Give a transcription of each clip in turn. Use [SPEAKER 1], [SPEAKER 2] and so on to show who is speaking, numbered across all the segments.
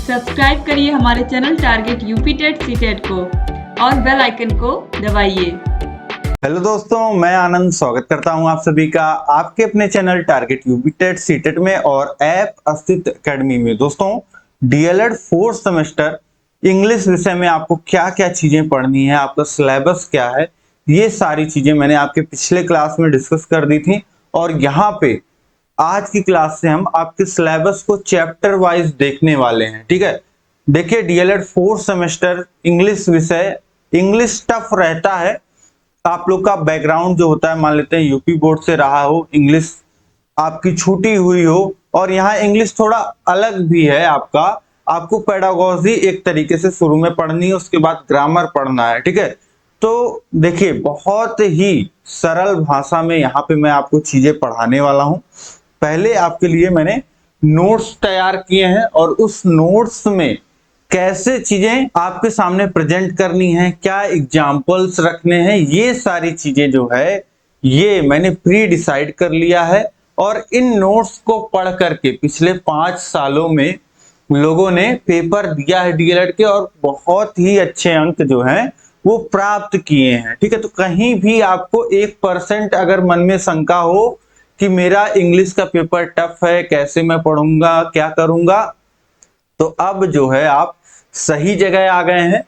[SPEAKER 1] Subscribe करिए हमारे channel target UP TET CTET को और बेल आइकन को दबाइए।
[SPEAKER 2] हेलो दोस्तों, मैं आनंद स्वागत करता हूं आप सभी का आपके अपने channel target UP TET CTET में और ऐप अस्तित्व एकेडमी में। दोस्तों, डीएलएड 4th सेमेस्टर इंग्लिश विषय में आपको क्या क्या चीजें पढ़नी है, आपका सिलेबस क्या है, ये सारी चीजें मैंने आपके पिछले क्लास में डिस्कस कर दी थी। और यहाँ पे आज की क्लास से हम आपके सिलेबस को चैप्टर वाइज देखने वाले हैं। ठीक है, देखिए डीएलएड 4th सेमेस्टर इंग्लिश विषय, इंग्लिश टफ रहता है। आप लोग का बैकग्राउंड जो होता है, मान लेते हैं यूपी बोर्ड से रहा हो, इंग्लिश आपकी छूटी हुई हो, और यहाँ इंग्लिश थोड़ा अलग भी है आपका। आपको पेडागोजी एक तरीके से शुरू में पढ़नी है, उसके बाद ग्रामर पढ़ना है। ठीक है, तो देखिए बहुत ही सरल भाषा में यहाँ पे मैं आपको चीजें पढ़ाने वाला हूँ। पहले आपके लिए मैंने नोट्स तैयार किए हैं और उस नोट्स में कैसे चीजें आपके सामने प्रेजेंट करनी है, क्या एग्जाम्पल्स रखने हैं, ये सारी चीजें जो है ये मैंने प्री डिसाइड कर लिया है। और इन नोट्स को पढ़ करके पिछले 5 सालों में लोगों ने पेपर दिया है डीएलएड के और बहुत ही अच्छे अंक जो हैं वो प्राप्त किए हैं। ठीक है, तो कहीं भी आपको 1% अगर मन में शंका हो कि मेरा इंग्लिश का पेपर टफ है, कैसे मैं पढ़ूंगा, क्या करूंगा, तो अब जो है आप सही जगह आ गए हैं।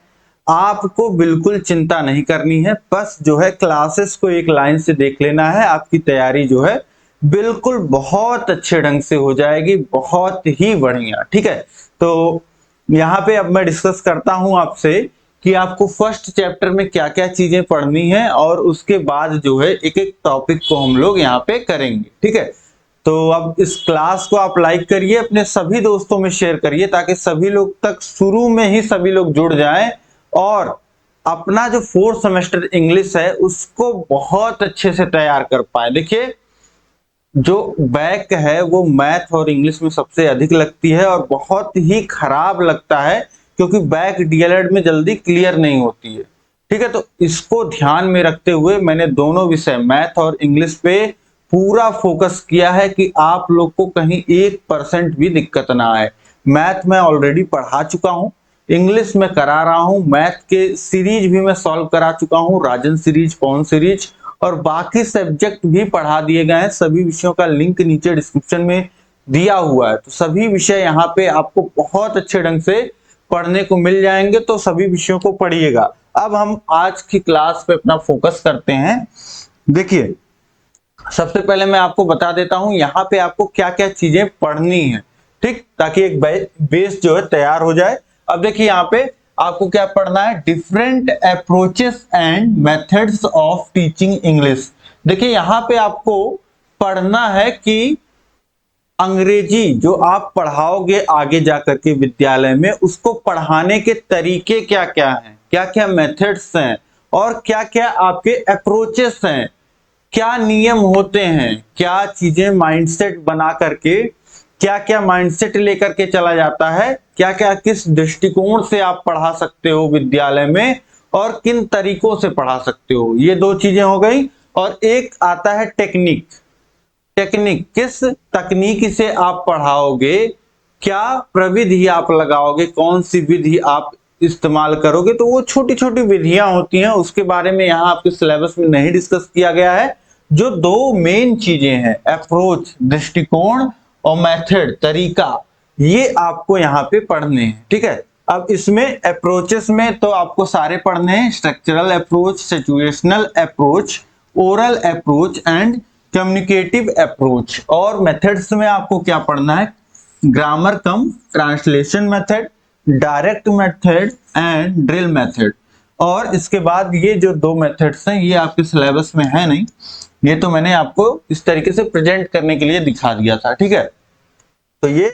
[SPEAKER 2] आपको बिल्कुल चिंता नहीं करनी है, बस जो है क्लासेस को एक लाइन से देख लेना है। आपकी तैयारी जो है बिल्कुल बहुत अच्छे ढंग से हो जाएगी, बहुत ही बढ़िया। ठीक है, तो यहाँ पे अब मैं डिस्कस करता हूं आपसे कि आपको फर्स्ट चैप्टर में क्या क्या चीजें पढ़नी है और उसके बाद जो है एक एक टॉपिक को हम लोग यहाँ पे करेंगे। ठीक है, तो अब इस क्लास को आप लाइक करिए, अपने सभी दोस्तों में शेयर करिए ताकि सभी लोग तक शुरू में ही सभी लोग जुड़ जाएं और अपना जो 4th सेमेस्टर इंग्लिश है उसको बहुत अच्छे से तैयार कर पाए। देखिए, जो बैक है वो मैथ और इंग्लिश में सबसे अधिक लगती है और बहुत ही खराब लगता है क्योंकि बैक डीएलएड में जल्दी क्लियर नहीं होती है। ठीक है, तो इसको ध्यान में रखते हुए मैंने दोनों विषय मैथ और इंग्लिश पे पूरा फोकस किया है कि आप लोग को कहीं 1% भी दिक्कत ना आए। मैथ मैं ऑलरेडी पढ़ा चुका हूं, इंग्लिश में करा रहा हूं, मैथ के सीरीज भी मैं सॉल्व करा चुका हूं, राजन सीरीज, पवन सीरीज, और बाकी सब्जेक्ट भी पढ़ा दिए गए हैं। सभी विषयों का लिंक नीचे डिस्क्रिप्शन में दिया हुआ है, तो सभी विषय यहाँ पे आपको बहुत अच्छे ढंग से पढ़ने को मिल जाएंगे, तो सभी विषयों को पढ़िएगा। अब हम आज की क्लास पे अपना फोकस करते हैं। देखिए, सबसे पहले मैं आपको बता देता हूं यहाँ पे आपको क्या क्या चीजें पढ़नी है, ठीक, ताकि एक बेस जो है तैयार हो जाए। अब देखिए यहाँ पे आपको क्या पढ़ना है, different approaches and methods of teaching English. देखिए यहाँ पे आपको पढ़ना है कि अंग्रेजी जो आप पढ़ाओगे आगे जाकर के विद्यालय में, उसको पढ़ाने के तरीके क्या क्या हैं, क्या क्या मेथड्स हैं और क्या क्या आपके अप्रोचेस हैं, क्या नियम होते हैं, क्या चीजें माइंडसेट बना करके, क्या क्या माइंडसेट लेकर के चला जाता है, क्या क्या किस दृष्टिकोण से आप पढ़ा सकते हो विद्यालय में और किन तरीकों से पढ़ा सकते हो, ये 2 चीजें हो गई। और एक आता है टेक्निक। टेक्निक किस तकनीक से आप पढ़ाओगे, क्या प्रविधि आप लगाओगे, कौन सी विधि आप इस्तेमाल करोगे, तो वो छोटी छोटी विधियां होती हैं, उसके बारे में यहाँ आपके सिलेबस में नहीं डिस्कस किया गया है। जो 2 मेन चीजें हैं, अप्रोच दृष्टिकोण और मेथड तरीका, ये आपको यहाँ पे पढ़ने हैं। ठीक है, अब इसमें अप्रोचेस में तो आपको सारे पढ़ने हैं, structural approach, situational approach, oral approach and communicative approach. और मेथड्स में आपको क्या पढ़ना है, grammar come translation method, direct method and drill method. और इसके बाद ये जो 2 मेथड्स हैं ये आपके सिलेबस में है नहीं, ये तो मैंने आपको इस तरीके से प्रेजेंट करने के लिए दिखा दिया था। ठीक है, तो ये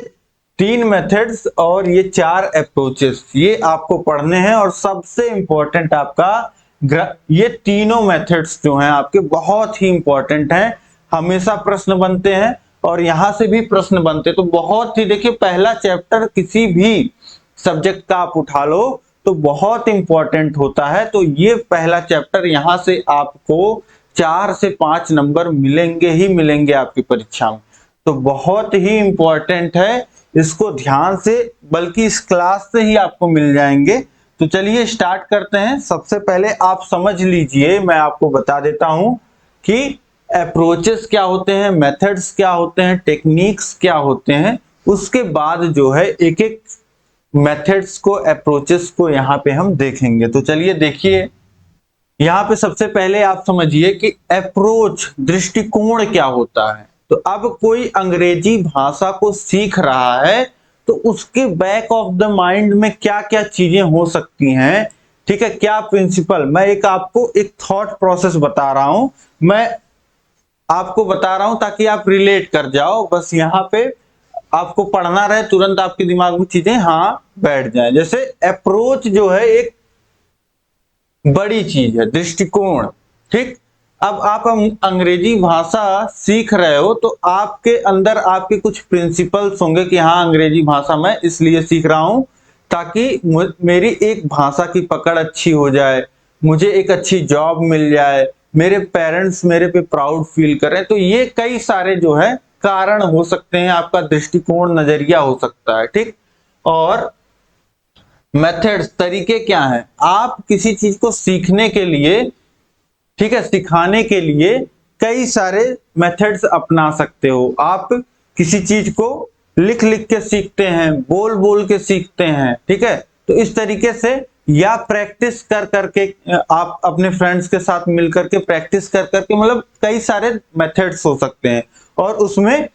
[SPEAKER 2] 3 मेथड्स और ये 4 अप्रोचेस ये आपको पढ़ने हैं। और सबसे इंपॉर्टेंट आपका ये तीनों मेथड्स जो हैं आपके बहुत ही इंपॉर्टेंट हैं, हमेशा प्रश्न बनते हैं और यहां से भी प्रश्न बनते, तो बहुत ही, देखिए पहला चैप्टर किसी भी सब्जेक्ट का आप उठा लो तो बहुत इंपॉर्टेंट होता है। तो ये पहला चैप्टर यहां से आपको 4 से 5 नंबर मिलेंगे ही मिलेंगे आपकी परीक्षा में, तो बहुत ही इंपॉर्टेंट है इसको ध्यान से, बल्कि इस क्लास से ही आपको मिल जाएंगे। तो चलिए स्टार्ट करते हैं। सबसे पहले आप समझ लीजिए, मैं आपको बता देता हूं कि अप्रोचेस क्या होते हैं, मेथड्स क्या होते हैं, टेक्निक्स क्या होते हैं। उसके बाद जो है एक एक मेथड्स को, अप्रोचेस को यहाँ पे हम देखेंगे। तो चलिए देखिए, यहाँ पे सबसे पहले आप समझिए कि अप्रोच, दृष्टिकोण क्या होता है। तो अब कोई अंग्रेजी भाषा को सीख रहा है तो उसके बैक ऑफ द माइंड में क्या क्या चीजें हो सकती हैं, ठीक है, क्या प्रिंसिपल। मैं एक आपको एक थॉट प्रोसेस बता रहा हूं, मैं आपको बता रहा हूं ताकि आप रिलेट कर जाओ। बस यहाँ पे आपको पढ़ना रहे, तुरंत आपके दिमाग में चीजें हाँ बैठ जाए। जैसे अप्रोच जो है एक बड़ी चीज है, दृष्टिकोण, ठीक। अब आप अंग्रेजी भाषा सीख रहे हो तो आपके अंदर आपके कुछ प्रिंसिपल्स होंगे कि हाँ अंग्रेजी भाषा मैं इसलिए सीख रहा हूं ताकि मेरी एक भाषा की पकड़ अच्छी हो जाए, मुझे एक अच्छी जॉब मिल जाए, मेरे पेरेंट्स मेरे पे प्राउड फील करें। तो ये कई सारे जो है कारण हो सकते हैं, आपका दृष्टिकोण, नजरिया हो सकता है, ठीक। और मेथड्स, तरीके क्या हैं, आप किसी चीज को सीखने के लिए, ठीक है, सिखाने के लिए कई सारे मेथड्स अपना सकते हो। आप किसी चीज को लिख लिख के सीखते हैं, बोल बोल के सीखते हैं, ठीक है। तो इस तरीके से, या प्रैक्टिस कर करके, आप अपने फ्रेंड्स के साथ मिल करके प्रैक्टिस कर करके, मतलब कई सारे मेथड्स हो सकते हैं। और उसमें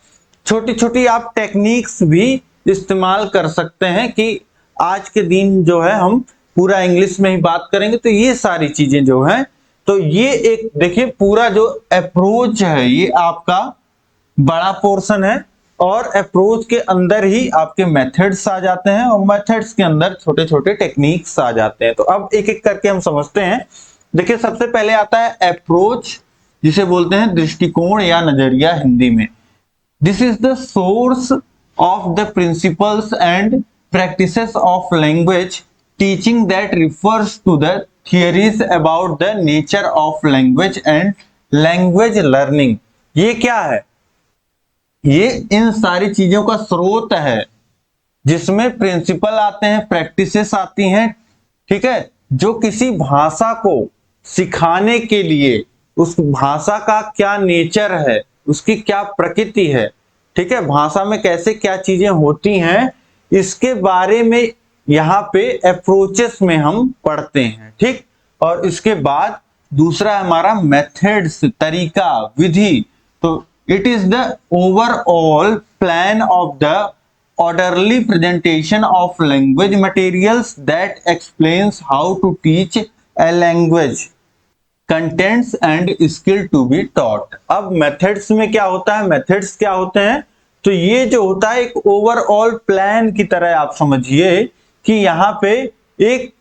[SPEAKER 2] छोटी छोटी आप टेक्निक्स भी इस्तेमाल कर सकते हैं कि आज के दिन जो है हम पूरा इंग्लिश में ही बात करेंगे। तो ये सारी चीजें जो है, तो ये एक देखिए पूरा जो अप्रोच है ये आपका बड़ा पोर्शन है, और अप्रोच के अंदर ही आपके मेथड्स आ जाते हैं, और मेथड्स के अंदर छोटे छोटे टेक्निक्स आ जाते हैं। तो अब एक एक करके हम समझते हैं। देखिए सबसे पहले आता है अप्रोच, जिसे बोलते हैं दृष्टिकोण या नजरिया हिंदी में। This is the source of the principles and practices of language teaching that refers to the theories about the nature of language and language learning। ये क्या है, ये इन सारी चीजों का स्रोत है जिसमें प्रिंसिपल आते हैं, प्रैक्टिसेस आती हैं, ठीक है, जो किसी भाषा को सिखाने के लिए उस भाषा का क्या नेचर है, उसकी क्या प्रकृति है, ठीक है, भाषा में कैसे क्या चीजें होती हैं, इसके बारे में यहाँ पे अप्रोचेस में हम पढ़ते हैं, ठीक। और इसके बाद दूसरा हमारा मेथड्स, तरीका, विधि। तो it is the overall plan of the orderly presentation of language materials that explains how to teach a language, contents and skill to be taught। अब मेथड्स में क्या होता है, मेथड्स क्या होते हैं, तो ये जो होता है एक ओवरऑल प्लान की तरह आप समझिए कि यहाँ पे एक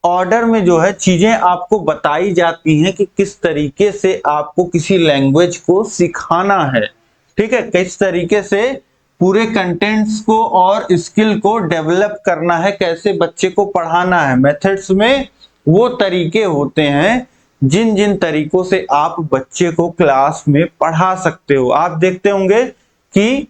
[SPEAKER 2] ऑर्डर में जो है चीजें आपको बताई जाती हैं कि किस तरीके से आपको किसी लैंग्वेज को सिखाना है, ठीक है, किस तरीके से पूरे कंटेंट्स को और स्किल को डेवलप करना है, कैसे बच्चे को पढ़ाना है। मेथड्स में वो तरीके होते हैं जिन जिन तरीकों से आप बच्चे को क्लास में पढ़ा सकते हो। आप देखते होंगे कि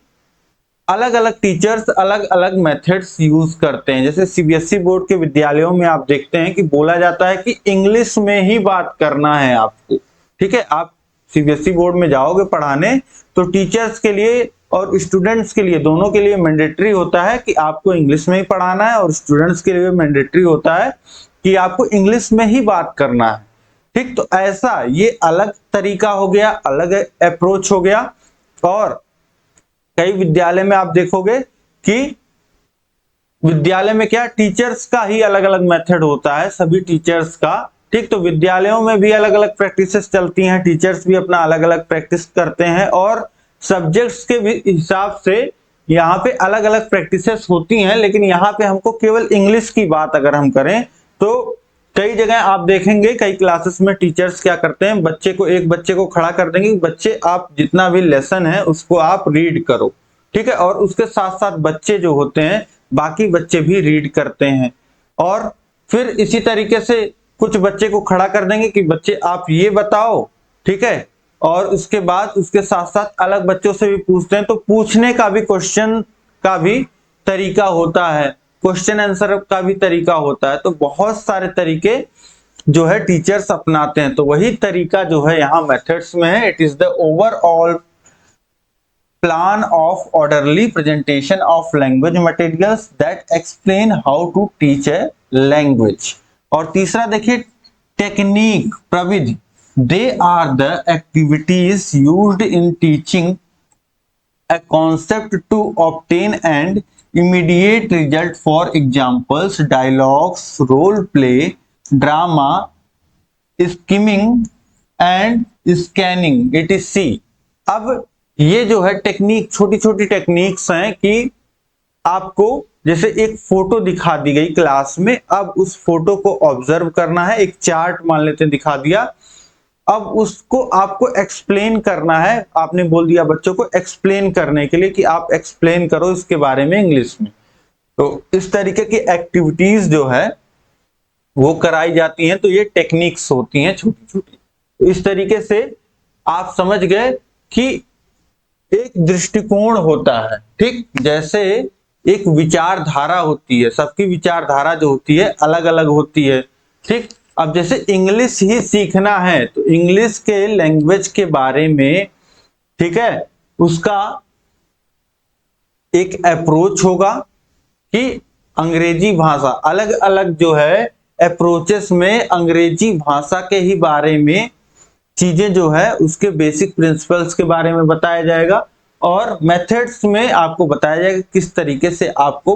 [SPEAKER 2] अलग अलग टीचर्स अलग अलग मेथड्स यूज करते हैं। जैसे सीबीएसई बोर्ड के विद्यालयों में आप देखते हैं कि बोला जाता है कि इंग्लिश में ही बात करना है आपको, ठीक है। आप सीबीएसई बोर्ड में जाओगे पढ़ाने तो टीचर्स के लिए और स्टूडेंट्स के लिए, दोनों के लिए मैंडेटरी होता है कि आपको इंग्लिश में ही पढ़ाना है, और स्टूडेंट्स के लिए मैंडेटरी होता है कि आपको इंग्लिश में ही बात करना है, ठीक। तो ऐसा ये अलग तरीका हो गया, अलग अप्रोच हो गया। और कई विद्यालय में आप देखोगे कि विद्यालय में क्या, टीचर्स का ही अलग अलग मेथड होता है, सभी टीचर्स का, ठीक। तो विद्यालयों में भी अलग अलग प्रैक्टिसेस चलती हैं, टीचर्स भी अपना अलग अलग प्रैक्टिस करते हैं, और सब्जेक्ट्स के हिसाब से यहाँ पे अलग अलग प्रैक्टिसेस होती हैं। लेकिन यहाँ पे हमको केवल इंग्लिश की बात अगर हम करें तो कई जगह आप देखेंगे, कई क्लासेस में टीचर्स क्या करते हैं, एक बच्चे को खड़ा कर देंगे, बच्चे आप जितना भी लेसन है उसको आप रीड करो, ठीक है। और उसके साथ साथ बच्चे जो होते हैं, बाकी बच्चे भी रीड करते हैं। और फिर इसी तरीके से कुछ बच्चे को खड़ा कर देंगे कि बच्चे आप ये बताओ, ठीक है। और उसके बाद उसके साथ साथ अलग बच्चों से भी पूछते हैं, तो पूछने का भी क्वेश्चन का भी तरीका होता है, क्वेश्चन आंसर का भी तरीका होता है। तो बहुत सारे तरीके जो है टीचर्स अपनाते हैं, तो वही तरीका जो है यहाँ मेथड्स में है। It is the overall plan of orderly presentation of language materials that explain how to teach a language। और तीसरा देखिए टेक्निक प्रविधि, they are the activities used in teaching a concept to obtain an immediate result, for examples dialogues, role play, drama, skimming and scanning etc। अब ये जो है technique, छोटी छोटी टेक्निक्स हैं कि आपको जैसे एक फोटो दिखा दी गई क्लास में, अब उस फोटो को ऑब्जर्व करना है, एक चार्ट मान लेते हैं दिखा दिया, अब उसको आपको एक्सप्लेन करना है। आपने बोल दिया बच्चों को एक्सप्लेन करने के लिए कि आप एक्सप्लेन करो इसके बारे में इंग्लिश में। तो इस तरीके की एक्टिविटीज जो है वो कराई जाती हैं, तो ये टेक्निक्स होती हैं छोटी छोटी। तो इस तरीके से आप समझ गए कि एक दृष्टिकोण होता है, ठीक, जैसे एक विचारधारा होती है, सबकी विचारधारा जो होती है अलग अलग होती है, ठीक। अब जैसे इंग्लिश ही सीखना है तो इंग्लिश के लैंग्वेज के बारे में, ठीक है, उसका एक अप्रोच होगा कि अंग्रेजी भाषा, अलग अलग जो है अप्रोचेस में अंग्रेजी भाषा के ही बारे में चीजें जो है उसके बेसिक प्रिंसिपल्स के बारे में बताया जाएगा, और मेथड्स में आपको बताया जाएगा किस तरीके से आपको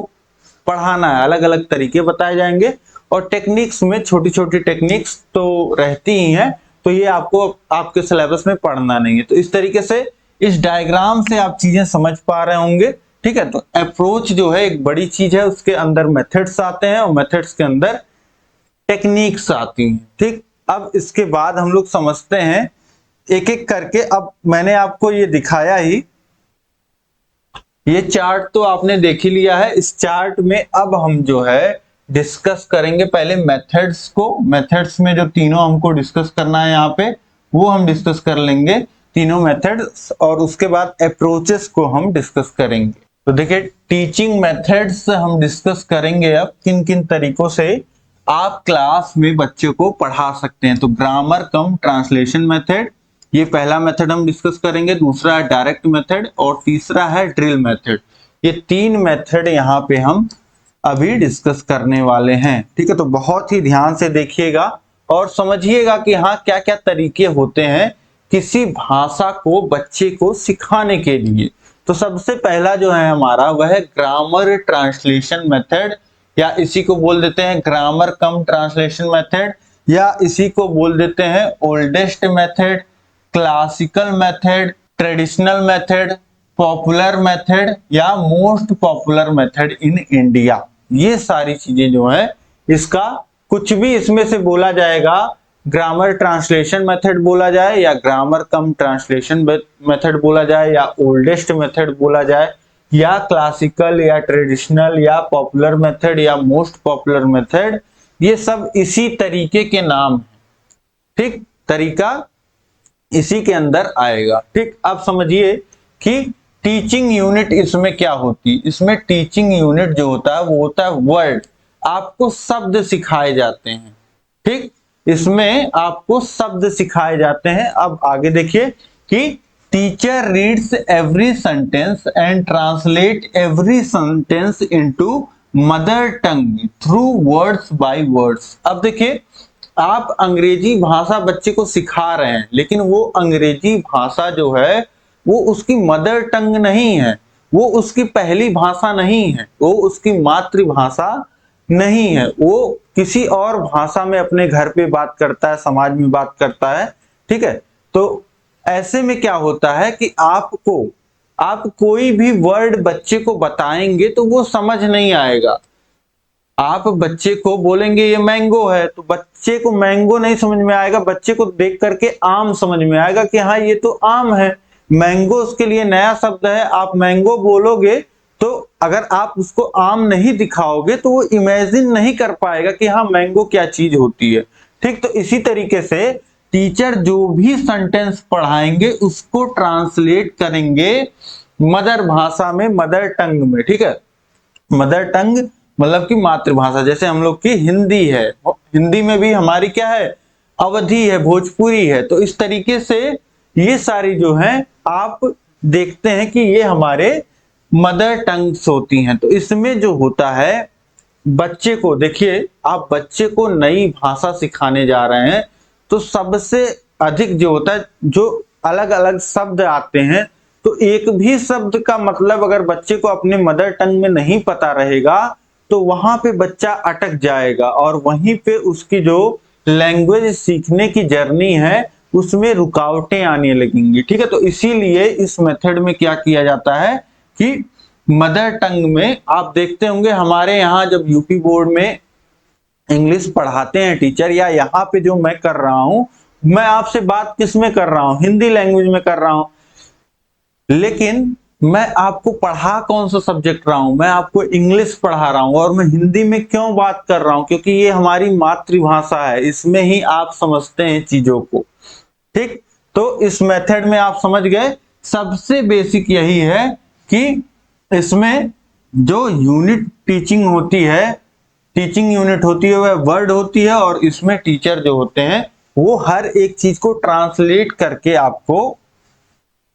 [SPEAKER 2] पढ़ाना है, अलग अलग तरीके बताए जाएंगे। और टेक्निक्स में छोटी छोटी टेक्निक्स तो रहती ही हैं, तो ये आपको आपके सिलेबस में पढ़ना नहीं है। तो इस तरीके से इस डायग्राम से आप चीजें समझ पा रहे होंगे, ठीक है। तो अप्रोच जो है एक बड़ी चीज है, उसके अंदर मेथड्स आते हैं और मेथड्स के अंदर टेक्निक्स आती हैं, ठीक। अब इसके बाद हम लोग समझते हैं एक एक करके। अब मैंने आपको ये दिखाया ही, ये चार्ट तो आपने देख ही लिया है। इस चार्ट में अब हम जो है डिस्कस करेंगे पहले मेथड्स को। मेथड्स में जो तीनों हमको डिस्कस करना है यहाँ पे, वो हम डिस्कस कर लेंगे तीनों मेथड्स, और उसके बाद अप्रोचेस को हम डिस्कस करेंगे। तो देखिए टीचिंग मेथड्स हम डिस्कस करेंगे अब किन किन तरीकों से आप क्लास में बच्चे को पढ़ा सकते हैं। तो ग्रामर कम ट्रांसलेशन मेथड, ये पहला मेथड हम डिस्कस करेंगे, दूसरा है डायरेक्ट मेथड और तीसरा है ड्रिल मेथड। ये तीन मेथड यहाँ पे हम अभी डिस्कस करने वाले हैं, ठीक है। तो बहुत ही ध्यान से देखिएगा और समझिएगा कि हाँ क्या क्या तरीके होते हैं किसी भाषा को बच्चे को सिखाने के लिए। तो सबसे पहला जो है हमारा वह है ग्रामर ट्रांसलेशन मेथड, या इसी को बोल देते हैं ग्रामर कम ट्रांसलेशन मेथड, या इसी को बोल देते हैं oldest method, classical method, traditional method, popular method या most popular method in India. ये सारी चीजें जो है, इसका कुछ भी इसमें से बोला जाएगा, ग्रामर ट्रांसलेशन मेथड बोला जाए या ग्रामर कम ट्रांसलेशन मेथड बोला जाए या ओल्डेस्ट मेथड बोला जाए या क्लासिकल या ट्रेडिशनल या पॉपुलर मेथड या मोस्ट पॉपुलर मेथड, ये सब इसी तरीके के नाम है, ठीक। तरीका इसी के अंदर आएगा, ठीक। अब समझिए कि टीचिंग यूनिट इसमें क्या होती है। इसमें टीचिंग यूनिट जो होता है वो होता है वर्ड, आपको शब्द सिखाए जाते हैं, ठीक। इसमें आपको शब्द सिखाए जाते हैं। अब आगे देखिए कि teacher reads every sentence and translate every sentence into mother tongue through words by words. अब देखिए आप अंग्रेजी भाषा बच्चे को सिखा रहे हैं, लेकिन वो अंग्रेजी भाषा जो है वो उसकी मदर टंग नहीं है, वो उसकी पहली भाषा नहीं है, वो उसकी मातृभाषा नहीं है, वो किसी और भाषा में अपने घर पे बात करता है, समाज में बात करता है, ठीक है। तो ऐसे में क्या होता है कि आप कोई भी वर्ड बच्चे को बताएंगे तो वो समझ नहीं आएगा। आप बच्चे को बोलेंगे ये मैंगो है, तो बच्चे को मैंगो नहीं समझ में आएगा, बच्चे को देख करके आम समझ में आएगा कि हाँ ये तो आम है। मैंगो उसके लिए नया शब्द है, आप मैंगो बोलोगे तो अगर आप उसको आम नहीं दिखाओगे तो वो इमेजिन नहीं कर पाएगा कि हाँ मैंगो क्या चीज होती है, ठीक। तो इसी तरीके से टीचर जो भी सेंटेंस पढ़ाएंगे उसको ट्रांसलेट करेंगे मदर भाषा में, मदर टंग में, ठीक है। मदर टंग मतलब कि मातृभाषा, जैसे हम लोग की हिंदी है, हिंदी में भी हमारी क्या है, अवधी है, भोजपुरी है। तो इस तरीके से ये सारी जो है आप देखते हैं कि ये हमारे मदर टंग्स होती हैं। तो इसमें जो होता है बच्चे को, देखिए आप बच्चे को नई भाषा सिखाने जा रहे हैं तो सबसे अधिक जो होता है, जो अलग अलग शब्द आते हैं, तो एक भी शब्द का मतलब अगर बच्चे को अपने मदर टंग में नहीं पता रहेगा तो वहां पे बच्चा अटक जाएगा और वहीं पे उसकी जो लैंग्वेज सीखने की जर्नी है उसमें रुकावटें आने लगेंगी, ठीक है। तो इसीलिए इस मेथड में क्या किया जाता है कि मदर टंग में, आप देखते होंगे हमारे यहाँ जब यूपी बोर्ड में इंग्लिश पढ़ाते हैं टीचर, या यहाँ पे जो मैं कर रहा हूं, मैं आपसे बात किस में कर रहा हूं, हिंदी लैंग्वेज में कर रहा हूं, लेकिन मैं आपको पढ़ा कौन सा सब्जेक्ट रहा हूं, मैं आपको इंग्लिश पढ़ा रहा हूं। और मैं हिंदी में क्यों बात कर रहा हूं, क्योंकि ये हमारी मातृभाषा है, इसमें ही आप समझते हैं चीजों को, ठीक। तो इस मेथड में आप समझ गए, सबसे बेसिक यही है कि इसमें जो यूनिट टीचिंग होती है, टीचिंग यूनिट होती है, वह वर्ड होती है, और इसमें टीचर जो होते हैं वो हर एक चीज को ट्रांसलेट करके आपको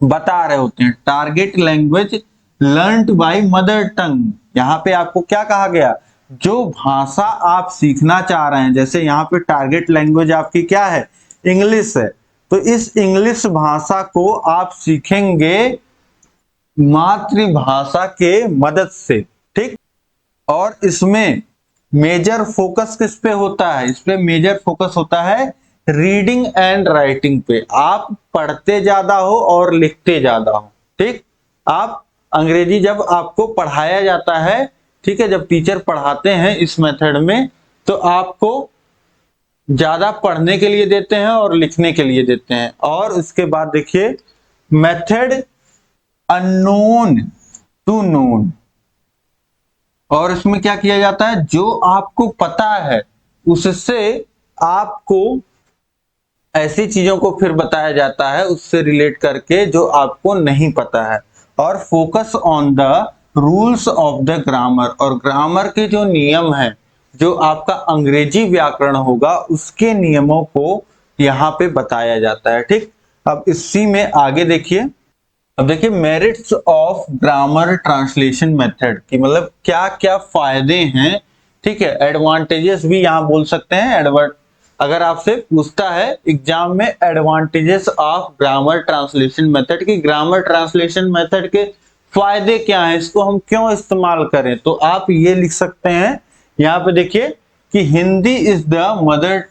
[SPEAKER 2] बता रहे होते हैं। Target language learned by mother tongue, यहाँ पे आपको क्या कहा गया, जो भाषा आप सीखना चाह रहे हैं, जैसे यहाँ पे टारगेट लैंग्वेज आपकी क्या है, इंग्लिश है, तो इस इंग्लिश भाषा को आप सीखेंगे मातृभाषा के मदद से, ठीक। और इसमें मेजर फोकस किस पे होता है, इस पे मेजर फोकस होता है रीडिंग एंड राइटिंग पे। आप पढ़ते ज्यादा हो और लिखते ज्यादा हो, ठीक। आप अंग्रेजी जब आपको पढ़ाया जाता है, ठीक है, जब टीचर पढ़ाते हैं इस मेथड में, तो आपको ज्यादा पढ़ने के लिए देते हैं और लिखने के लिए देते हैं। और उसके बाद देखिए मेथड अननोन टू नोन, और इसमें क्या किया जाता है, जो आपको पता है उससे आपको ऐसी चीजों को फिर बताया जाता है उससे रिलेट करके जो आपको नहीं पता है। और focus on the rules of the grammar, और ग्रामर के जो नियम है, जो आपका अंग्रेजी व्याकरण होगा उसके नियमों को यहाँ पे बताया जाता है, ठीक। अब इसी में आगे देखिए, अब देखिए merits of grammar translation method की, मतलब क्या क्या फायदे हैं, ठीक है। एडवांटेजेस भी यहाँ बोल सकते हैं, अगर आपसे पूछता है एग्जाम में advantages of grammar translation method की, ग्रामर ट्रांसलेशन मेथड के फायदे क्या हैं, इसको हम क्यों इस्तेमाल करें, तो आप ये लिख सकते हैं यहाँ पे देखिए कि Hindi is the mother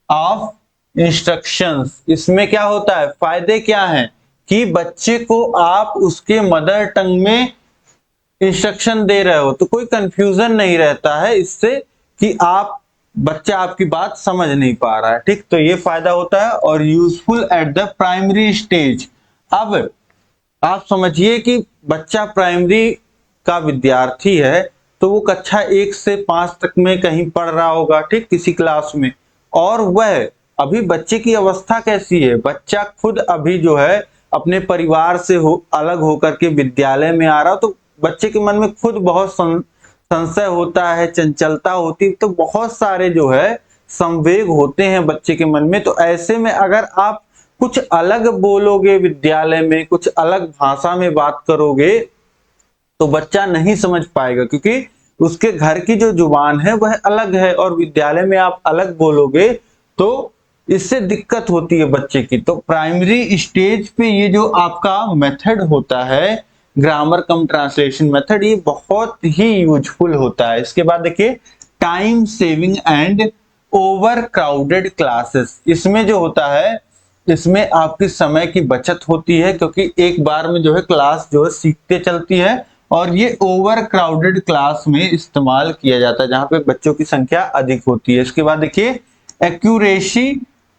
[SPEAKER 2] of instructions. इसमें क्या होता है, फायदे क्या हैं कि बच्चे को आप उसके मदर टंग में इंस्ट्रक्शन दे रहे हो तो कोई कंफ्यूजन नहीं रहता है इससे कि आप, बच्चा आपकी बात समझ नहीं पा रहा है, ठीक। तो ये फायदा होता है। और useful at the primary stage, अब आप समझिए कि बच्चा प्राइमरी का विद्यार्थी है तो वो कक्षा 1 से 5 तक में कहीं पढ़ रहा होगा, ठीक, किसी क्लास में, और वह अभी बच्चे की अवस्था कैसी है, बच्चा खुद अभी जो है अपने परिवार से अलग होकर के विद्यालय में आ रहा, तो बच्चे के मन में खुद बहुत संशय होता है, चंचलता होती है, तो बहुत सारे जो है संवेग होते हैं बच्चे के मन में। तो ऐसे में अगर आप कुछ अलग बोलोगे विद्यालय में, कुछ अलग भाषा में बात करोगे तो बच्चा नहीं समझ पाएगा, क्योंकि उसके घर की जो जुबान है वह अलग है और विद्यालय में आप अलग बोलोगे तो इससे दिक्कत होती है बच्चे की। तो प्राइमरी स्टेज पे ये जो आपका मेथड होता है ग्रामर कम ट्रांसलेशन मेथड, ये बहुत ही यूजफुल होता है। इसके बाद देखिए time saving and over crowded classes, इसमें जो होता है इसमें आपकी समय की बचत होती है, क्योंकि एक बार में जो है क्लास जो है सीखते चलती है, और ये ओवर क्राउडेड क्लास में इस्तेमाल किया जाता है जहां पे बच्चों की संख्या अधिक होती है। इसके बाद देखिए accuracy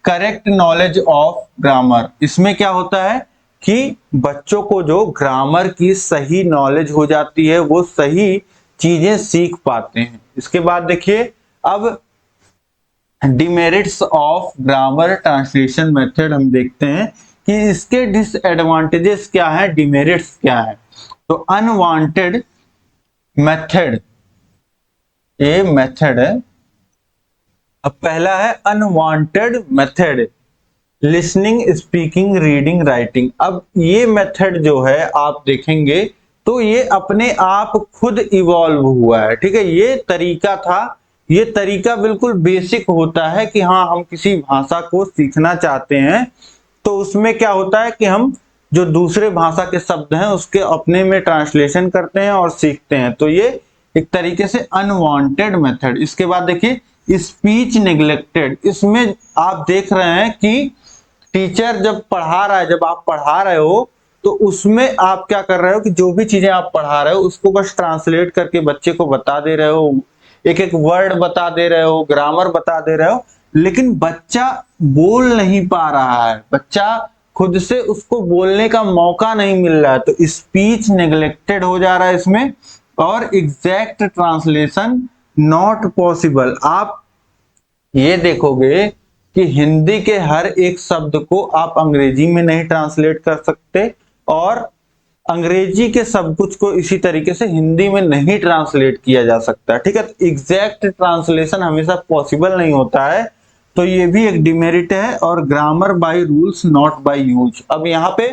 [SPEAKER 2] correct knowledge of grammar, इसमें क्या होता है कि बच्चों को जो ग्रामर की सही नॉलेज हो जाती है, वो सही चीजें सीख पाते हैं। इसके बाद देखिए अब demerits of grammar translation method हम देखते हैं कि इसके डिसएडवांटेजेस क्या है, डिमेरिट्स क्या है। तो अनवांटेड मेथड, ये मेथड है। अब पहला है unwanted method, listening, speaking, reading, writing. अब ये मेथड जो है आप देखेंगे तो ये अपने आप खुद इवॉल्व हुआ है, ठीक है। ये तरीका था, ये तरीका बिल्कुल बेसिक होता है कि हाँ हम किसी भाषा को सीखना चाहते हैं तो उसमें क्या होता है कि हम जो दूसरे भाषा के शब्द हैं उसके अपने में ट्रांसलेशन करते हैं और सीखते हैं। तो ये एक तरीके से अनवांटेड मेथड। इसके बाद देखिए स्पीच नेग्लेक्टेड। इसमें आप देख रहे हैं कि टीचर जब पढ़ा रहा है, जब आप पढ़ा रहे हो तो उसमें आप क्या कर रहे हो कि जो भी चीजें आप पढ़ा रहे हो उसको बस ट्रांसलेट करके बच्चे को बता दे रहे हो, एक एक वर्ड बता दे रहे हो, ग्रामर बता दे रहे हो, लेकिन बच्चा बोल नहीं पा रहा है, बच्चा खुद से उसको बोलने का मौका नहीं मिल रहा है। तो स्पीच नेग्लेक्टेड हो जा रहा है इसमें, और एग्जैक्ट ट्रांसलेशन नॉट पॉसिबल। आप ये देखोगे कि हिंदी के हर एक शब्द को आप अंग्रेजी में नहीं ट्रांसलेट कर सकते, और अंग्रेजी के सब कुछ को इसी तरीके से हिंदी में नहीं ट्रांसलेट किया जा सकता, ठीक है। तो एग्जैक्ट ट्रांसलेशन हमेशा पॉसिबल नहीं होता है, तो ये भी एक डिमेरिट है। और grammar by rules not by use. अब यहाँ पे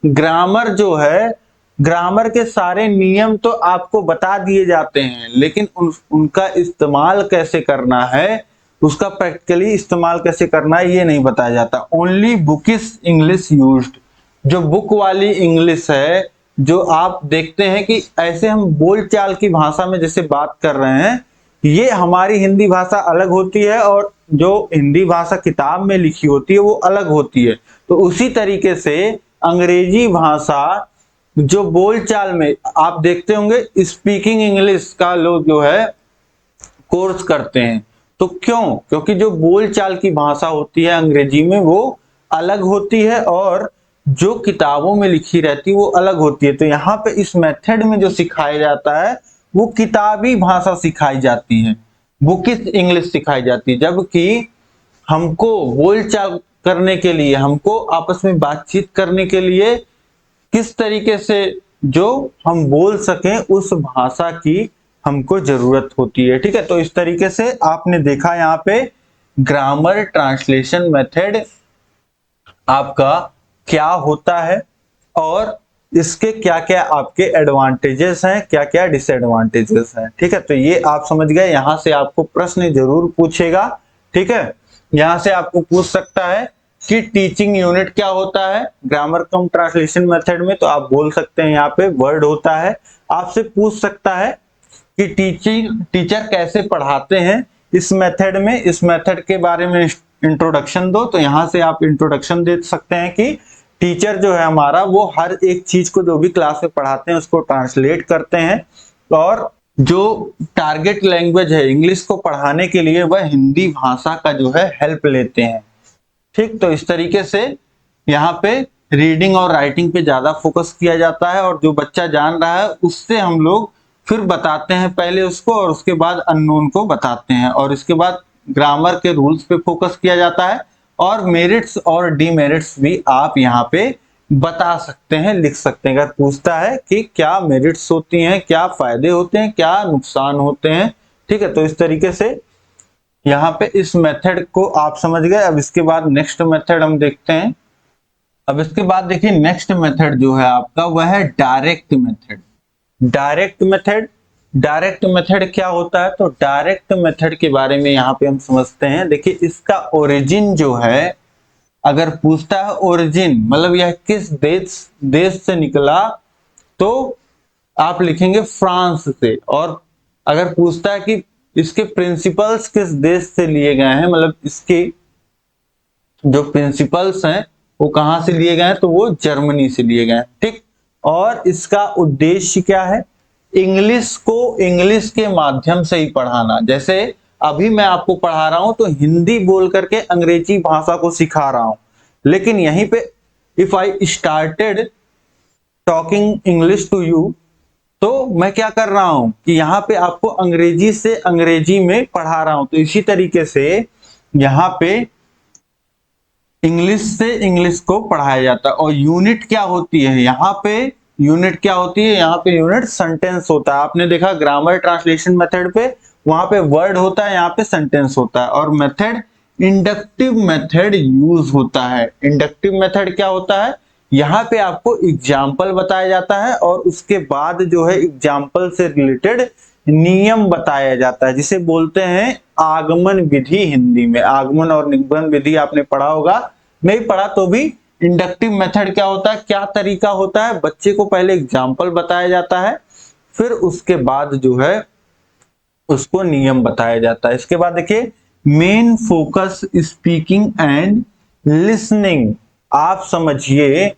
[SPEAKER 2] ग्रामर जो है, ग्रामर के सारे नियम तो आपको बता दिए जाते हैं, लेकिन उनका इस्तेमाल कैसे करना है, उसका प्रैक्टिकली इस्तेमाल कैसे करना है ये नहीं बताया जाता। ओनली बुकिश इंग्लिश यूज्ड, जो बुक वाली इंग्लिश है, जो आप देखते हैं कि ऐसे हम बोलचाल की भाषा में जैसे बात कर रहे हैं, ये हमारी हिंदी भाषा अलग होती है और जो हिंदी भाषा किताब में लिखी होती है वो अलग होती है। तो उसी तरीके से अंग्रेजी भाषा जो बोलचाल में आप देखते होंगे, स्पीकिंग इंग्लिश का लोग जो है कोर्स करते हैं। तो क्यों? क्योंकि जो बोलचाल की भाषा होती है अंग्रेजी में वो अलग होती है और जो किताबों में लिखी रहती है वो अलग होती है। तो यहाँ पे इस मेथड में जो सिखाया जाता है वो किताबी भाषा सिखाई जाती है, बुकिश इंग्लिश सिखाई जाती है, जबकि हमको बोलचाल करने के लिए, हमको आपस में बातचीत करने के लिए किस तरीके से जो हम बोल सकें उस भाषा की हमको जरूरत होती है, ठीक है। तो इस तरीके से आपने देखा यहाँ पे ग्रामर ट्रांसलेशन मेथड आपका क्या होता है और इसके क्या क्या आपके एडवांटेजेस हैं, क्या क्या डिसएडवांटेजेस हैं, ठीक है। तो ये आप समझ गए। यहां से आपको प्रश्न जरूर पूछेगा, ठीक है। यहां से आपको पूछ सकता है कि टीचिंग यूनिट क्या होता है ग्रामर कम ट्रांसलेशन मेथड में, तो आप बोल सकते हैं यहाँ पे वर्ड होता है। आपसे पूछ सकता है कि टीचर कैसे पढ़ाते हैं इस मेथड में, इस मेथड के बारे में इंट्रोडक्शन दो। तो यहाँ से आप इंट्रोडक्शन दे सकते हैं कि टीचर जो है हमारा वो हर एक चीज को जो भी क्लास में पढ़ाते हैं उसको ट्रांसलेट करते हैं, और जो टारगेट लैंग्वेज है इंग्लिश को पढ़ाने के लिए वह हिंदी भाषा का जो है हेल्प लेते हैं, ठीक। तो इस तरीके से यहाँ पे रीडिंग और राइटिंग पे ज्यादा फोकस किया जाता है, और जो बच्चा जान रहा है उससे हम लोग फिर बताते हैं पहले उसको, और उसके बाद अननोन को बताते हैं, और इसके बाद ग्रामर के रूल्स पे फोकस किया जाता है, और मेरिट्स और डीमेरिट्स भी आप यहाँ पे बता सकते हैं, लिख सकते हैं। अगर पूछता है कि क्या मेरिट्स होती हैं, क्या फायदे होते हैं, क्या नुकसान होते हैं, ठीक है। तो इस तरीके से यहाँ पे इस मेथड को आप समझ गए। अब इसके बाद नेक्स्ट मेथड हम देखते हैं। अब इसके बाद देखिए नेक्स्ट मेथड जो है आपका वह है direct method. Direct method, direct method क्या होता है? तो डायरेक्ट मेथड के बारे में यहाँ पे हम समझते हैं। देखिए इसका ओरिजिन जो है, अगर पूछता है ओरिजिन मतलब यह किस देश से निकला, तो आप लिखेंगे फ्रांस से। और अगर पूछता है कि इसके प्रिंसिपल्स किस देश से लिए गए हैं, मतलब इसके जो प्रिंसिपल्स हैं वो कहां से लिए गए हैं, तो वो जर्मनी से लिए गए हैं, ठीक। और इसका उद्देश्य क्या है? इंग्लिश को इंग्लिश के माध्यम से ही पढ़ाना। जैसे अभी मैं आपको पढ़ा रहा हूं तो हिंदी बोल करके अंग्रेजी भाषा को सिखा रहा हूं, लेकिन यहीं पे if I started talking English to you, तो मैं क्या कर रहा हूं कि यहाँ पे आपको अंग्रेजी से अंग्रेजी में पढ़ा रहा हूं। तो इसी तरीके से यहाँ पे इंग्लिश से इंग्लिश को पढ़ाया जाता है। और यूनिट क्या होती है यहाँ पे, यूनिट क्या होती है यहाँ पे, यूनिट सेंटेंस होता है। आपने देखा ग्रामर ट्रांसलेशन मेथड पे, वहां पे वर्ड होता है, यहाँ पे सेंटेंस होता है। और मेथड इंडक्टिव मेथड यूज होता है। इंडक्टिव मेथड क्या होता है, यहाँ पे आपको एग्जाम्पल बताया जाता है और उसके बाद जो है एग्जाम्पल से रिलेटेड नियम बताया जाता है, जिसे बोलते हैं आगमन विधि। हिंदी में आगमन और निगमन विधि आपने पढ़ा होगा, नहीं पढ़ा तो भी इंडक्टिव मेथड क्या होता है, क्या तरीका होता है, बच्चे को पहले एग्जाम्पल बताया जाता है, फिर उसके बाद जो है उसको नियम बताया जाता है। इसके बाद देखिए main focus speaking and listening. आप समझिए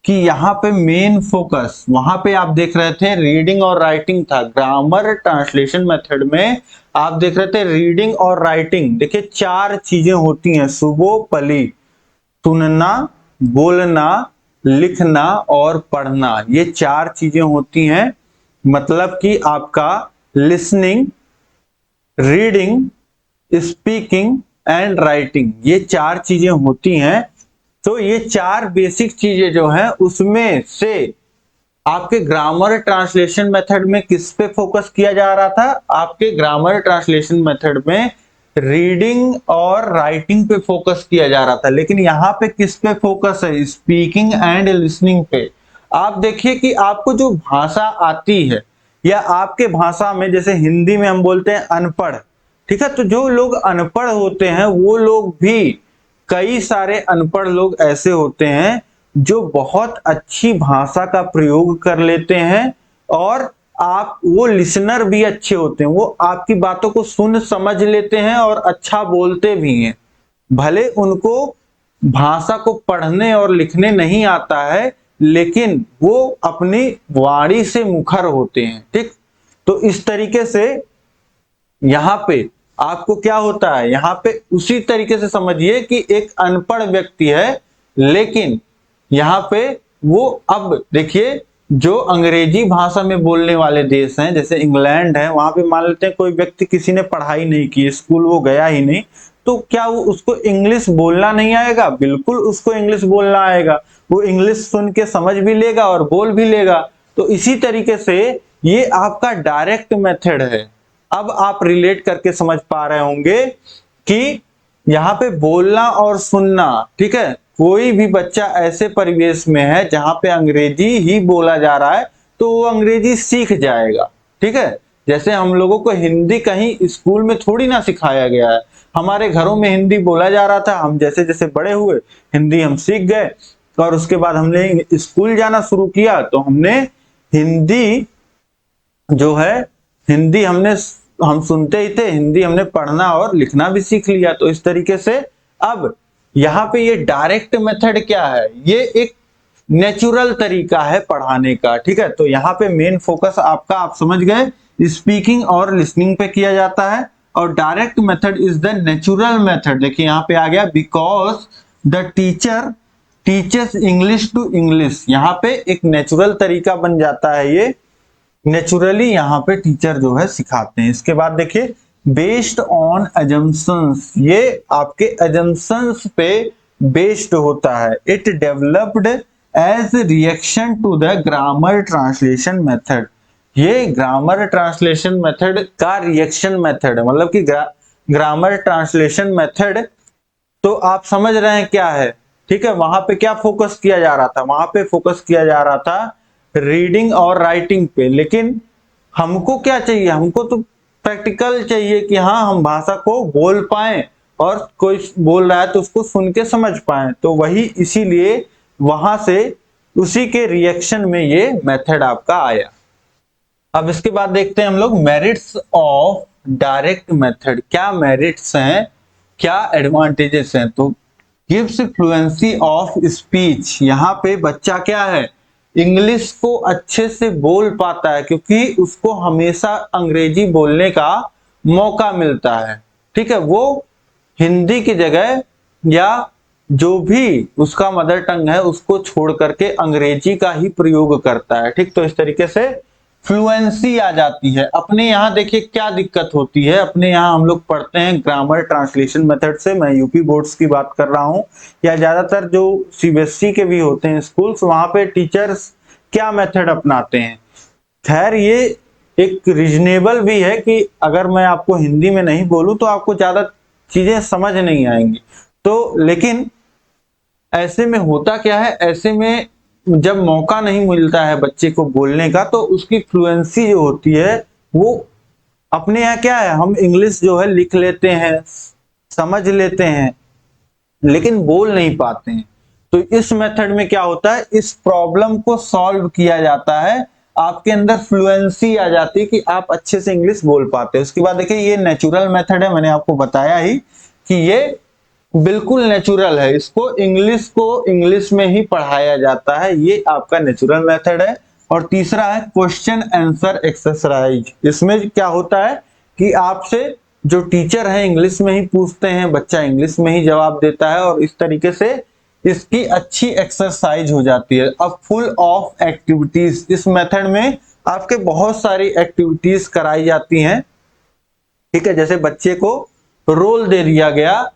[SPEAKER 2] कि यहाँ पे मेन फोकस, वहां पे आप देख रहे थे रीडिंग और राइटिंग था। ग्रामर ट्रांसलेशन मेथड में आप देख रहे थे रीडिंग और राइटिंग। देखिए 4 चीजें होती हैं, सुबोपली, सुनना, बोलना, लिखना और पढ़ना। ये 4 चीजें होती हैं। मतलब कि आपका listening, reading, speaking and writing, ये 4 चीजें होती हैं। तो ये 4 बेसिक चीजें जो हैं उसमें से आपके ग्रामर ट्रांसलेशन मेथड में किस पे फोकस किया जा रहा था, आपके ग्रामर ट्रांसलेशन मेथड में रीडिंग और राइटिंग पे फोकस किया जा रहा था। लेकिन यहाँ पे किस पे फोकस है, स्पीकिंग एंड लिसनिंग पे। आप देखिए कि आपको जो भाषा आती है, या आपके भाषा में जैसे हिंदी में हम बोलते हैं अनपढ़, ठीक है, तो जो लोग अनपढ़ होते हैं वो लोग भी, कई सारे अनपढ़ लोग ऐसे होते हैं जो बहुत अच्छी भाषा का प्रयोग कर लेते हैं। और आप, वो लिसनर भी अच्छे होते हैं, वो आपकी बातों को सुन समझ लेते हैं और अच्छा बोलते भी हैं। भले उनको भाषा को पढ़ने और लिखने नहीं आता है, लेकिन वो अपनी वाणी से मुखर होते हैं। ठीक, तो इस तरीके से यहाँ पे आपको क्या होता है, यहाँ पे उसी तरीके से समझिए कि एक अनपढ़ व्यक्ति है, लेकिन यहाँ पे वो, अब देखिए जो अंग्रेजी भाषा में बोलने वाले देश हैं, जैसे इंग्लैंड है, वहां पे मान लेते हैं कोई व्यक्ति, किसी ने पढ़ाई नहीं की, स्कूल वो गया ही नहीं, तो क्या वो, उसको इंग्लिश बोलना नहीं आएगा? बिल्कुल उसको इंग्लिश बोलना आएगा। वो इंग्लिश सुन के समझ भी लेगा और बोल भी लेगा। तो इसी तरीके से ये आपका डायरेक्ट मेथड है। अब आप रिलेट करके समझ पा रहे होंगे कि यहाँ पे बोलना और सुनना, ठीक है, कोई भी बच्चा ऐसे परिवेश में है जहां पे अंग्रेजी ही बोला जा रहा है तो वो अंग्रेजी सीख जाएगा। ठीक है, जैसे हम लोगों को हिंदी कहीं स्कूल में थोड़ी ना सिखाया गया है, हमारे घरों में हिंदी बोला जा रहा था, हम जैसे जैसे बड़े हुए हिंदी हम सीख गए, और उसके बाद हमने स्कूल जाना शुरू किया तो हमने हिंदी जो है, हिंदी हम सुनते ही थे, हिंदी हमने पढ़ना और लिखना भी सीख लिया। तो इस तरीके से अब यहाँ पे ये डायरेक्ट मेथड क्या है, ये एक नेचुरल तरीका है पढ़ाने का। ठीक है, तो यहाँ पे मेन फोकस आपका, आप समझ गए, स्पीकिंग और लिसनिंग पे किया जाता है। और direct method is the natural method. देखिए यहाँ पे आ गया, because the teacher teachers English to English. यहाँ पे एक नेचुरल तरीका बन जाता है, ये नेचुरली यहाँ पे टीचर जो है सिखाते हैं। इसके बाद देखिए बेस्ड ऑन अजम्पशंस, ये आपके अजम्पशंस पे बेस्ड होता है। It developed as reaction to the grammar translation method. ये ग्रामर ट्रांसलेशन मेथड का रिएक्शन मेथड है, मतलब कि ग्रामर ट्रांसलेशन मेथड, तो आप समझ रहे हैं क्या है। ठीक है, वहां पे क्या फोकस किया जा रहा था, वहां पे फोकस किया जा रहा था रीडिंग और राइटिंग पे। लेकिन हमको क्या चाहिए, हमको तो प्रैक्टिकल चाहिए कि हाँ हम भाषा को बोल पाएं और कोई बोल रहा है तो उसको सुन के समझ पाएं। तो वही, इसीलिए वहां से उसी के रिएक्शन में ये मेथड आपका आया। अब इसके बाद देखते हैं हम लोग मेरिट्स ऑफ डायरेक्ट मेथड। क्या मेरिट्स हैं, क्या एडवांटेजेस हैं। तो गिव्स फ्लुएंसी ऑफ स्पीच। यहाँ पे बच्चा क्या है, इंग्लिश को अच्छे से बोल पाता है, क्योंकि उसको हमेशा अंग्रेजी बोलने का मौका मिलता है। ठीक है, वो हिंदी की जगह या जो भी उसका मदर टंग है उसको छोड़ करके अंग्रेजी का ही प्रयोग करता है। ठीक, तो इस तरीके से फ्लुएंसी आ जाती है। अपने यहाँ देखिए क्या दिक्कत होती है, अपने यहाँ हम लोग पढ़ते हैं ग्रामर ट्रांसलेशन मेथड से, मैं यूपी बोर्ड्स की बात कर रहा हूँ, या ज्यादातर जो सीबीएसई के भी होते हैं स्कूल्स, वहां पे टीचर्स क्या मेथड अपनाते हैं। खैर ये एक रीजनेबल भी है कि अगर मैं आपको हिंदी में नहीं बोलूं तो आपको ज्यादा चीजें समझ नहीं आएंगी, तो लेकिन ऐसे में होता क्या है, ऐसे में जब मौका नहीं मिलता है बच्चे को बोलने का तो उसकी फ्लुएंसी जो होती है वो, अपने यहाँ क्या है, हम इंग्लिश जो है लिख लेते हैं, समझ लेते हैं, लेकिन बोल नहीं पाते हैं। तो इस मेथड में क्या होता है, इस प्रॉब्लम को सॉल्व किया जाता है, आपके अंदर फ्लुएंसी आ जाती है कि आप अच्छे से इंग्लिश बोल पाते हैं। उसके बाद देखिए ये नेचुरल मेथड है, मैंने आपको बताया ही कि ये बिल्कुल नेचुरल है, इसको इंग्लिश में ही पढ़ाया जाता है, ये आपका नेचुरल मेथड है। और तीसरा है क्वेश्चन आंसर एक्सरसाइज। इसमें क्या होता है कि आपसे जो टीचर है इंग्लिश में ही पूछते हैं, बच्चा इंग्लिश में ही जवाब देता है, और इस तरीके से इसकी अच्छी एक्सरसाइज हो जाती है। अब फुल ऑफ एक्टिविटीज, इस मेथड में आपके बहुत सारी एक्टिविटीज कराई जाती हैं, ठीक है। जैसे बच्चे को रोल दे दिया गया,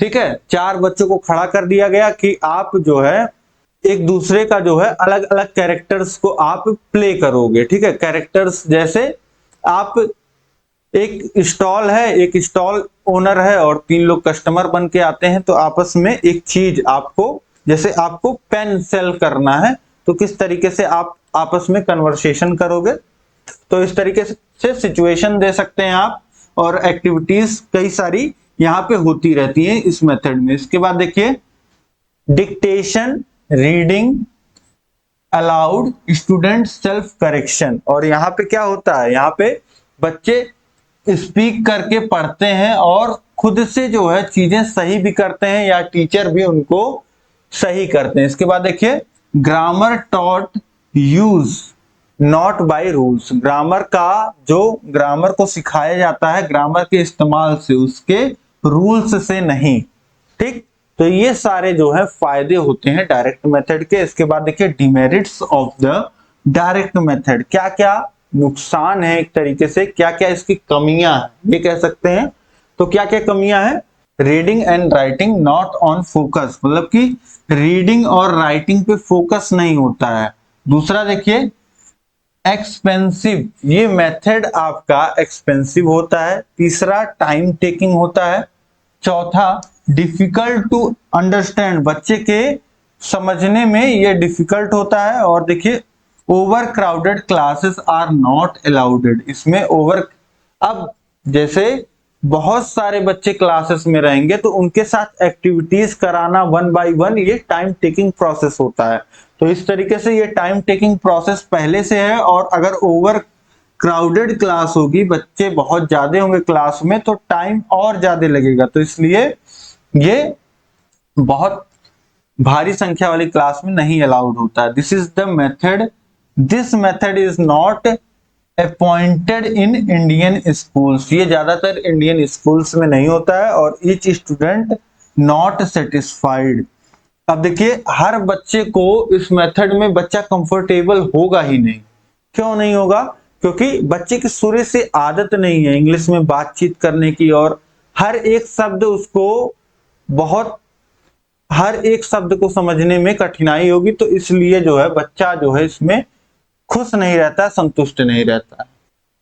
[SPEAKER 2] ठीक है, 4 बच्चों को खड़ा कर दिया गया कि आप जो है एक दूसरे का जो है अलग अलग कैरेक्टर्स को आप प्ले करोगे, ठीक है। कैरेक्टर्स जैसे आप, एक स्टॉल है, एक स्टॉल ओनर है और 3 लोग कस्टमर बन के आते हैं, तो आपस में एक चीज आपको, जैसे आपको पेन सेल करना है तो किस तरीके से आप आपस में कन्वर्सेशन करोगे, तो इस तरीके से सिचुएशन दे सकते हैं आप। और एक्टिविटीज कई सारी यहाँ पे होती रहती हैं इस मेथड में। इसके बाद देखिए dictation, reading allowed, student self correction. और यहाँ पे क्या होता है, यहाँ पे बच्चे स्पीक करके पढ़ते हैं और खुद से जो है चीजें सही भी करते हैं या टीचर भी उनको सही करते हैं। इसके बाद देखिए grammar taught use not by rules. Grammar का जो ग्रामर को सिखाया जाता है ग्रामर के इस्तेमाल से, उसके रूल्स से नहीं, ठीक। तो ये सारे जो है फायदे होते हैं डायरेक्ट मेथड के। इसके बाद देखिए demerits of the direct method, क्या क्या नुकसान है, एक तरीके से क्या क्या इसकी कमियां हैं ये कह सकते हैं। तो क्या क्या कमियां हैं, reading and writing not on focus, मतलब कि रीडिंग और राइटिंग पे फोकस नहीं होता है। दूसरा देखिए एक्सपेंसिव, ये मेथड आपका एक्सपेंसिव होता है। तीसरा टाइम टेकिंग होता है। चौथा डिफिकल्ट टू अंडरस्टैंड, बच्चे के समझने में ये डिफिकल्ट होता है। और देखिए over crowded classes are not allowed, इसमें ओवर, अब जैसे बहुत सारे बच्चे क्लासेस में रहेंगे तो उनके साथ एक्टिविटीज कराना 1 बाय 1 ये टाइम टेकिंग प्रोसेस होता है। तो इस तरीके से ये टाइम टेकिंग प्रोसेस पहले से है। और अगर ओवर क्राउडेड क्लास होगी, बच्चे बहुत ज्यादा होंगे क्लास में, तो टाइम और ज्यादा लगेगा, तो इसलिए ये बहुत भारी संख्या वाली क्लास में नहीं अलाउड होता है। This is the method, this method is not appointed in Indian schools, ये ज्यादातर इंडियन स्कूल्स में नहीं होता है। और ईच स्टूडेंट नॉट सेटिस्फाइड, अब देखिए हर बच्चे को इस मेथड में बच्चा कंफर्टेबल होगा ही नहीं। क्यों नहीं होगा, क्योंकि बच्चे की शुरू से आदत नहीं है इंग्लिश में बातचीत करने की, और हर एक शब्द उसको बहुत, हर एक शब्द को समझने में कठिनाई होगी, तो इसलिए जो है बच्चा जो है इसमें खुश नहीं रहता, संतुष्ट नहीं रहता है।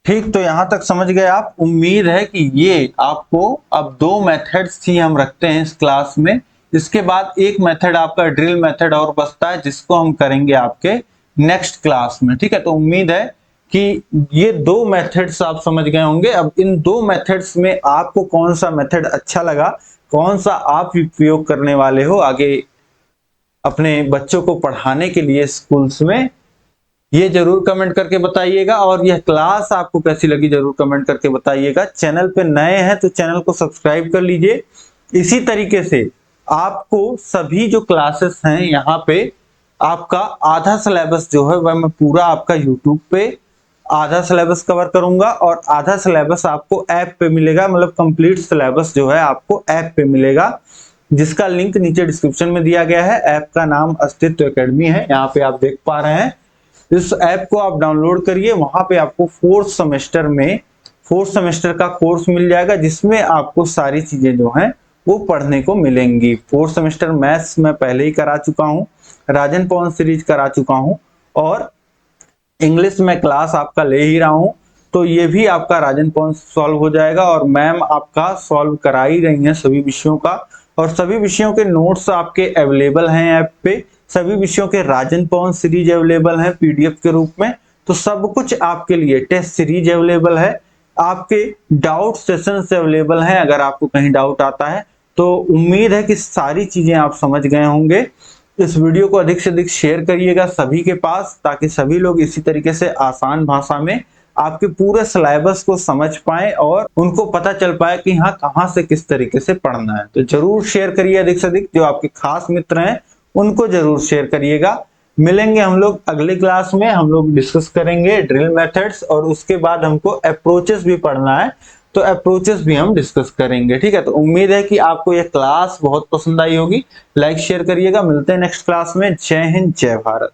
[SPEAKER 2] ठीक, तो यहां तक समझ गए आप। उम्मीद है कि ये आपको, अब 2 मेथड्स ही हम रखते हैं इस क्लास में, इसके बाद एक मेथड आपका ड्रिल मेथड और बचता है जिसको हम करेंगे आपके नेक्स्ट क्लास में, ठीक है। तो उम्मीद है कि ये 2 मेथड्स आप समझ गए होंगे। अब इन 2 मेथड्स में आपको कौन सा मेथड अच्छा लगा, कौन सा आप उपयोग करने वाले हो आगे अपने बच्चों को पढ़ाने के लिए स्कूल्स में, ये जरूर कमेंट करके बताइएगा। और यह क्लास आपको कैसी लगी जरूर कमेंट करके बताइएगा। चैनल पे नए हैं तो चैनल को सब्सक्राइब कर लीजिए। इसी तरीके से आपको सभी जो क्लासेस हैं यहाँ पे आपका आधा सिलेबस जो है वह मैं पूरा आपका यूट्यूब पे आधा सिलेबस कवर करूंगा, और आधा सिलेबस आपको ऐप पे मिलेगा, मतलब कंप्लीट सिलेबस जो है आपको ऐप पे मिलेगा, जिसका लिंक नीचे डिस्क्रिप्शन में दिया गया है। ऐप का नाम अस्तित्व एकेडमी है, यहाँ पे आप देख पा रहे हैं। इस ऐप को आप डाउनलोड करिए, वहां पे आपको फोर्थ सेमेस्टर का कोर्स मिल जाएगा, जिसमें आपको सारी चीजें जो हैं वो पढ़ने को मिलेंगी। फोर्थ सेमेस्टर मैथ्स मैं पहले ही करा चुका हूँ, राजन पवन सीरीज करा चुका हूँ, और इंग्लिश में क्लास आपका ले ही रहा हूं, तो ये भी आपका राजन पवन सॉल्व हो जाएगा। और मैम आपका सॉल्व करा ही रही हैं सभी विषयों का, और सभी विषयों के नोट्स आपके अवेलेबल हैं ऐप पे। सभी विषयों के राजन पवन सीरीज अवेलेबल है पीडीएफ के रूप में। तो सब कुछ आपके लिए, टेस्ट सीरीज अवेलेबल है, आपके डाउट सेशन अवेलेबल है। अगर आपको कहीं डाउट आता है तो उम्मीद है कि सारी चीजें आप समझ गए होंगे। इस वीडियो को अधिक से अधिक शेयर करिएगा सभी के पास, ताकि सभी लोग इसी तरीके से आसान भाषा में आपके पूरे सिलेबस को समझ पाए और उनको पता चल पाए कि हाँ कहाँ से किस तरीके से पढ़ना है। तो जरूर शेयर करिए अधिक से अधिक, जो आपके खास मित्र हैं उनको जरूर शेयर करिएगा। मिलेंगे हम लोग अगली क्लास में, हम लोग डिस्कस करेंगे ड्रिल मेथड्स, और उसके बाद हमको अप्रोचेस भी पढ़ना है, तो अप्रोचेस भी हम डिस्कस करेंगे। ठीक है, तो उम्मीद है कि आपको यह क्लास बहुत पसंद आई होगी। लाइक शेयर करिएगा। मिलते हैं नेक्स्ट क्लास में। जय हिंद, जय भारत।